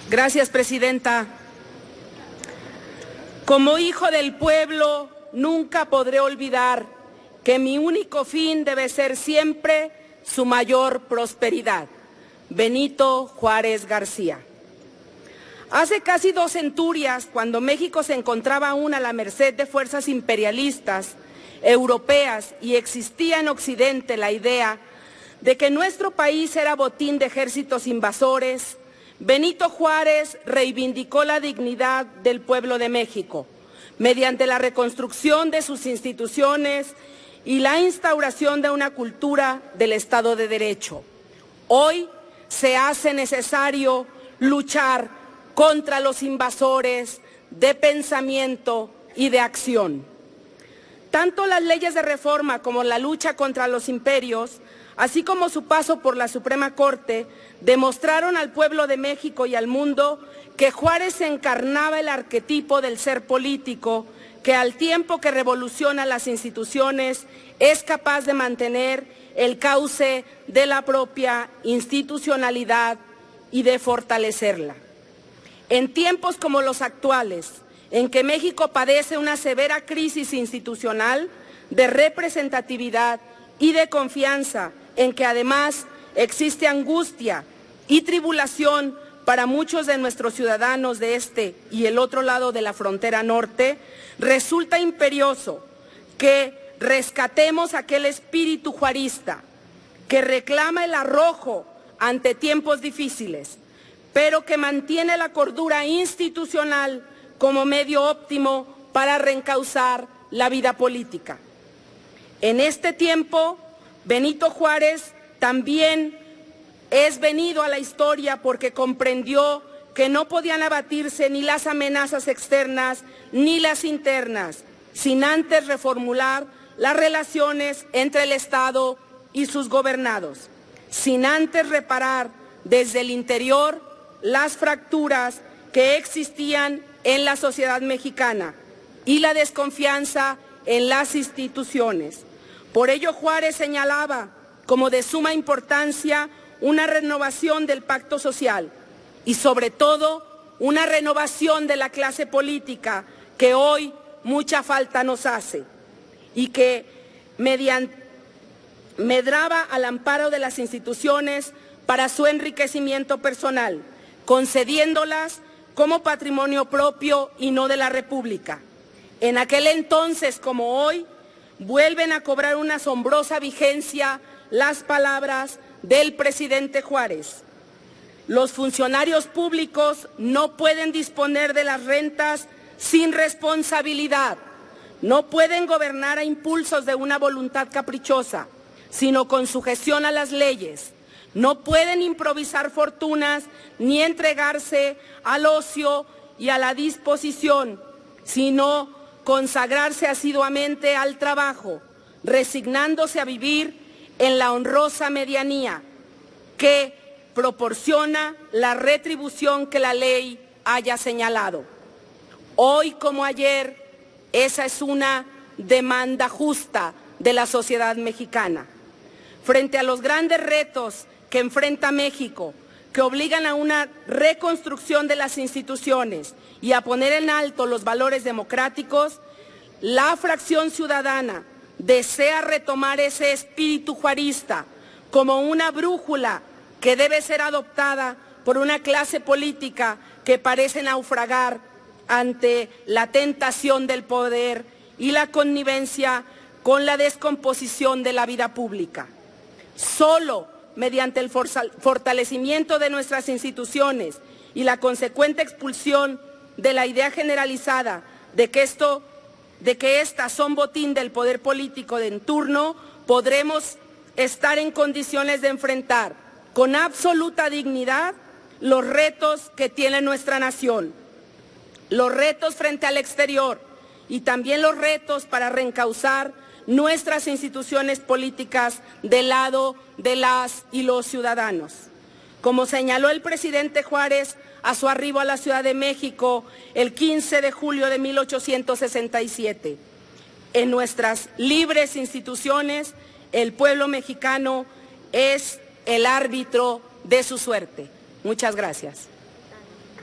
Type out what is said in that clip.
Gracias, presidenta. Como hijo del pueblo, nunca podré olvidar que mi único fin debe ser siempre su mayor prosperidad. Benito Juárez García. Hace casi 2 centurias, cuando México se encontraba aún a la merced de fuerzas imperialistas, europeas, y existía en Occidente la idea de que nuestro país era botín de ejércitos invasores, Benito Juárez reivindicó la dignidad del pueblo de México mediante la reconstrucción de sus instituciones y la instauración de una cultura del Estado de Derecho. Hoy se hace necesario luchar contra los invasores de pensamiento y de acción. Tanto las leyes de reforma como la lucha contra los imperios, así como su paso por la Suprema Corte, demostraron al pueblo de México y al mundo que Juárez encarnaba el arquetipo del ser político que al tiempo que revoluciona las instituciones es capaz de mantener el cauce de la propia institucionalidad y de fortalecerla. En tiempos como los actuales, en que México padece una severa crisis institucional de representatividad y de confianza, en que además existe angustia y tribulación para muchos de nuestros ciudadanos de este y el otro lado de la frontera norte, resulta imperioso que rescatemos aquel espíritu juarista que reclama el arrojo ante tiempos difíciles, pero que mantiene la cordura institucional como medio óptimo para reencauzar la vida política. En este tiempo, Benito Juárez también es venido a la historia porque comprendió que no podían abatirse ni las amenazas externas ni las internas, sin antes reformular las relaciones entre el Estado y sus gobernados, sin antes reparar desde el interior las fracturas que existían en la sociedad mexicana y la desconfianza en las instituciones. Por ello, Juárez señalaba como de suma importancia una renovación del pacto social y sobre todo una renovación de la clase política que hoy mucha falta nos hace y que medraba al amparo de las instituciones para su enriquecimiento personal, concediéndolas como patrimonio propio y no de la República. En aquel entonces como hoy, vuelven a cobrar una asombrosa vigencia las palabras del presidente Juárez. Los funcionarios públicos no pueden disponer de las rentas sin responsabilidad, no pueden gobernar a impulsos de una voluntad caprichosa, sino con sujeción a las leyes. No pueden improvisar fortunas ni entregarse al ocio y a la disposición, sino consagrarse asiduamente al trabajo, resignándose a vivir en la honrosa medianía que proporciona la retribución que la ley haya señalado. Hoy como ayer, esa es una demanda justa de la sociedad mexicana. Frente a los grandes retos que enfrenta México, que obligan a una reconstrucción de las instituciones y a poner en alto los valores democráticos, la fracción ciudadana desea retomar ese espíritu juarista como una brújula que debe ser adoptada por una clase política que parece naufragar ante la tentación del poder y la connivencia con la descomposición de la vida pública. Solo mediante el fortalecimiento de nuestras instituciones y la consecuente expulsión de la idea generalizada de que estas son botín del poder político de en turno, podremos estar en condiciones de enfrentar con absoluta dignidad los retos que tiene nuestra nación, los retos frente al exterior y también los retos para reencauzar nuestras instituciones políticas del lado de las y los ciudadanos. Como señaló el presidente Juárez a su arribo a la Ciudad de México el 15 de julio de 1867, en nuestras libres instituciones, el pueblo mexicano es el árbitro de su suerte. Muchas gracias.